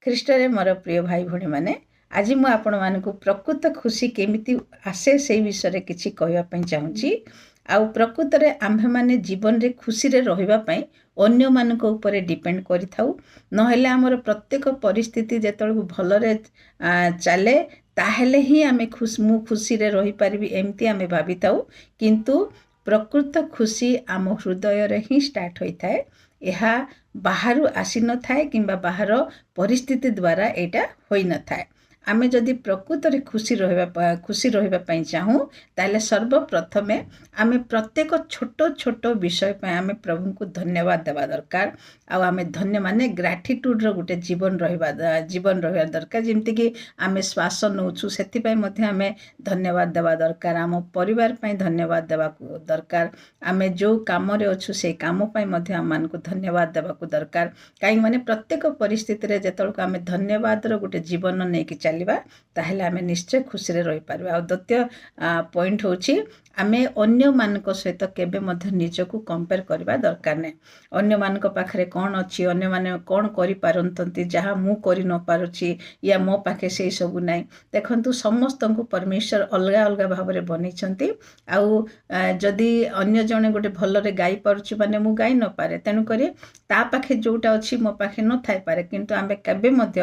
ଖ୍ରୀଷ୍ଟରେ ମୋର ପ୍ରିୟ ଭାଇ ଭଉଣୀମାନେ, ଆଜି ମୁଁ ଆପଣମାନଙ୍କୁ ପ୍ରକୃତ ଖୁସି କେମିତି ଆସେ ସେଇ ବିଷୟରେ କିଛି କହିବା ପାଇଁ ଚାହୁଁଛି। ଆଉ ପ୍ରକୃତରେ ଆମ୍ଭେମାନେ ଜୀବନରେ ଖୁସିରେ ରହିବା ପାଇଁ ଅନ୍ୟମାନଙ୍କ ଉପରେ ଡିପେଣ୍ଡ କରିଥାଉ। ନହେଲେ ଆମର ପ୍ରତ୍ୟେକ ପରିସ୍ଥିତି ଯେତେବେଳକୁ ଭଲରେ ଚାଲେ ତାହେଲେ ହିଁ ମୁଁ ଖୁସିରେ ରହିପାରିବି ଏମିତି ଆମେ ଭାବିଥାଉ। କିନ୍ତୁ ପ୍ରକୃତ ଖୁସି ଆମ ହୃଦୟରେ ହିଁ ଷ୍ଟାର୍ଟ ହୋଇଥାଏ। ଏହା ବାହାରୁ ଆସିନଥାଏ କିମ୍ବା ବାହାର ପରିସ୍ଥିତି ଦ୍ୱାରା ଏଇଟା ହୋଇନଥାଏ। ଆମେ ଯଦି ପ୍ରକୃତରେ ଖୁସି ରହିବା ପାଇଁ ଚାହୁଁ ତାହେଲେ ସର୍ବପ୍ରଥମେ ଆମେ ପ୍ରତ୍ୟେକ ଛୋଟ ଛୋଟ ବିଷୟ ପାଇଁ ଆମେ ପ୍ରଭୁଙ୍କୁ ଧନ୍ୟବାଦ ଦେବା ଦରକାର। ଆଉ ଆମେ ଧନ୍ୟ ଗ୍ରାଟିଟ୍ୟୁଡ଼ର ଗୋଟେ ଜୀବନ ରହିବା ଦରକାର। ଯେମିତିକି ଆମେ ଶ୍ୱାସ ନେଉଛୁ ସେଥିପାଇଁ ମଧ୍ୟ ଆମେ ଧନ୍ୟବାଦ ଦେବା ଦରକାର। ଆମ ପରିବାର ପାଇଁ ଧନ୍ୟବାଦ ଦେବାକୁ ଦରକାର। ଆମେ ଯେଉଁ କାମରେ ଅଛୁ ସେଇ କାମ ପାଇଁ ମଧ୍ୟ ଆମମାନଙ୍କୁ ଧନ୍ୟବାଦ ଦେବାକୁ ଦରକାର। କାହିଁକି ମାନେ ପ୍ରତ୍ୟେକ ପରିସ୍ଥିତିରେ ଯେତେବେଳକୁ ଆମେ ଧନ୍ୟବାଦର ଗୋଟେ ଜୀବନ ନେଇକି ଚାଲିବା ତାହେଲେ ଆମେ ନିଶ୍ଚୟ ଖୁସିରେ ରହିପାରିବା। ଆଉ ଦ୍ୱିତୀୟ ପଏଣ୍ଟ ହେଉଛି ଆମେ ଅନ୍ୟମାନଙ୍କ ସହିତ କେବେ ମଧ୍ୟ ନିଜକୁ କମ୍ପେୟାର କରିବା ଦରକାର ନାହିଁ। ଅନ୍ୟମାନଙ୍କ ପାଖରେ କ'ଣ ଅଛି, ଅନ୍ୟମାନେ କ'ଣ କରିପାରନ୍ତି ଯାହା ମୁଁ କରି ନ ପାରୁଛି, ୟା ମୋ ପାଖେ ସେଇ ସବୁ ନାହିଁ। ଦେଖନ୍ତୁ, ସମସ୍ତଙ୍କୁ ପରମେଶ୍ୱର ଅଲଗା ଅଲଗା ଭାବରେ ବନେଇଛନ୍ତି। ଆଉ ଯଦି ଅନ୍ୟ ଜଣେ ଗୋଟେ ଭଲରେ ଗାଇ ପାରୁଛି ମାନେ ମୁଁ ଗାଇ ନପାରେ, ତେଣୁକରି ତା ପାଖେ ଯେଉଁଟା ଅଛି ମୋ ପାଖେ ନଥାଇପାରେ। କିନ୍ତୁ ଆମେ କେବେ ମଧ୍ୟ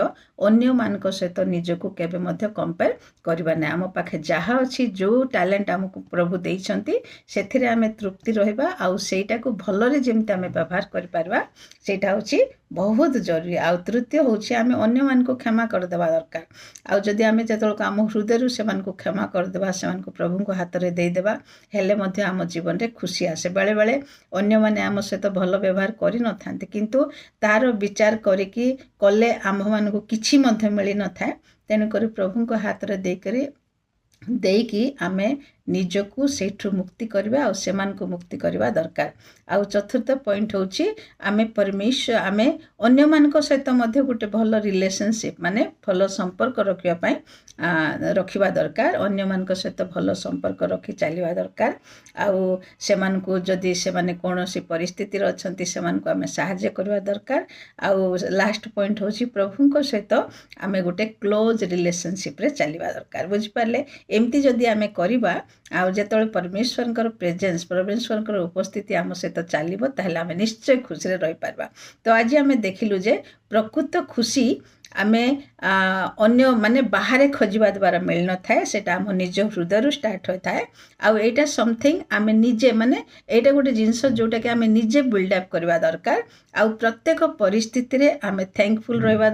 ଅନ୍ୟମାନଙ୍କ ସହିତ ନିଜକୁ କେବେ ମଧ୍ୟ କମ୍ପେୟାର କରିବା ନାହିଁ। ଆମ ପାଖେ ଯାହା ଅଛି, ଯେଉଁ ଟ୍ୟାଲେଣ୍ଟ ଆମକୁ ପ୍ରଭୁ ଦେଇଛନ୍ତି ସେଥିରେ ଆମେ ତୃପ୍ତି ରହିବା। ଆଉ ସେଇଟାକୁ ଭଲରେ ଯେମିତି ଆମେ ବ୍ୟବହାର କରିପାରିବା ସେଇଟା ହେଉଛି ବହୁତ ଜରୁରୀ। ଆଉ ତୃତୀୟ ହେଉଛି ଆମେ ଅନ୍ୟମାନଙ୍କୁ କ୍ଷମା କରିଦେବା ଦରକାର। ଆଉ ଯଦି ଆମେ ଯେତେବେଳକୁ ଆମ ହୃଦୟରୁ ସେମାନଙ୍କୁ କ୍ଷମା କରିଦେବା, ସେମାନଙ୍କୁ ପ୍ରଭୁଙ୍କ ହାତରେ ଦେଇଦେବା, ହେଲେ ମଧ୍ୟ ଆମ ଜୀବନରେ ଖୁସି ଆସେ। ବେଳେବେଳେ ଅନ୍ୟମାନେ ଆମ ସହିତ ଭଲ ବ୍ୟବହାର କରିନଥାନ୍ତି, କିନ୍ତୁ ତାର ବିଚାର କରିକି କଲେ ଆମ୍ଭମାନଙ୍କୁ କିଛି ମଧ୍ୟ ମିଳିନଥାଏ। ତେଣୁକରି ପ୍ରଭୁଙ୍କ ହାତରେ ଦେଇକି ଆମେ ନିଜକୁ ସେଇଠୁ ମୁକ୍ତି କରିବା ଆଉ ସେମାନଙ୍କୁ ମୁକ୍ତି କରିବା ଦରକାର। ଆଉ ଚତୁର୍ଥ ପଏଣ୍ଟ ହେଉଛି ଆମେ ଅନ୍ୟମାନଙ୍କ ସହିତ ମଧ୍ୟ ଗୋଟେ ଭଲ ରିଲେସନସିପ୍ ମାନେ ଭଲ ସମ୍ପର୍କ ରଖିବା ଦରକାର। ଅନ୍ୟମାନଙ୍କ ସହିତ ଭଲ ସମ୍ପର୍କ ରଖି ଚାଲିବା ଦରକାର। ଆଉ ସେମାନଙ୍କୁ ଯଦି ସେମାନେ କୌଣସି ପରିସ୍ଥିତିରେ ଅଛନ୍ତି ସେମାନଙ୍କୁ ଆମେ ସାହାଯ୍ୟ କରିବା ଦରକାର। ଆଉ ଲାଷ୍ଟ ପଏଣ୍ଟ ହେଉଛି ପ୍ରଭୁଙ୍କ ସହିତ ଆମେ ଗୋଟେ କ୍ଲୋଜ୍ ରିଲେସନସିପ୍ରେ ଚାଲିବା ଦରକାର। ବୁଝିପାରିଲେ? ଏମିତି ଯଦି ଆମେ କରିବା, ଆଉ ଯେତେବେଳେ ପରମେଶ୍ୱରଙ୍କର ଉପସ୍ଥିତି ଆମ ସହିତ ଚାଲିବ ତାହେଲେ ଆମେ ନିଶ୍ଚୟ ଖୁସିରେ ରହିପାରିବା। ତ ଆଜି ଆମେ ଦେଖିଲୁ ଯେ ପ୍ରକୃତ ଖୁସି ଆମେ ଅନ୍ୟ ବାହାରେ ଖୋଜିବା ଦ୍ୱାରା ମିଳିନଥାଏ। ସେଇଟା ଆମ ନିଜ ହୃଦୟରୁ ଷ୍ଟାର୍ଟ ହୋଇଥାଏ। ଆଉ ଏଇଟା ସମଥିଙ୍ଗ ଆମେ ନିଜେ ଏଇଟା ଗୋଟେ ଜିନିଷ ଯେଉଁଟାକି ଆମେ ନିଜେ ବିଲ୍ଡ ଅପ୍ କରିବା ଦରକାର। ଆଉ ପ୍ରତ୍ୟେକ ପରିସ୍ଥିତିରେ ଆମେ ଥ୍ୟାଙ୍କଫୁଲ୍ ରହିବା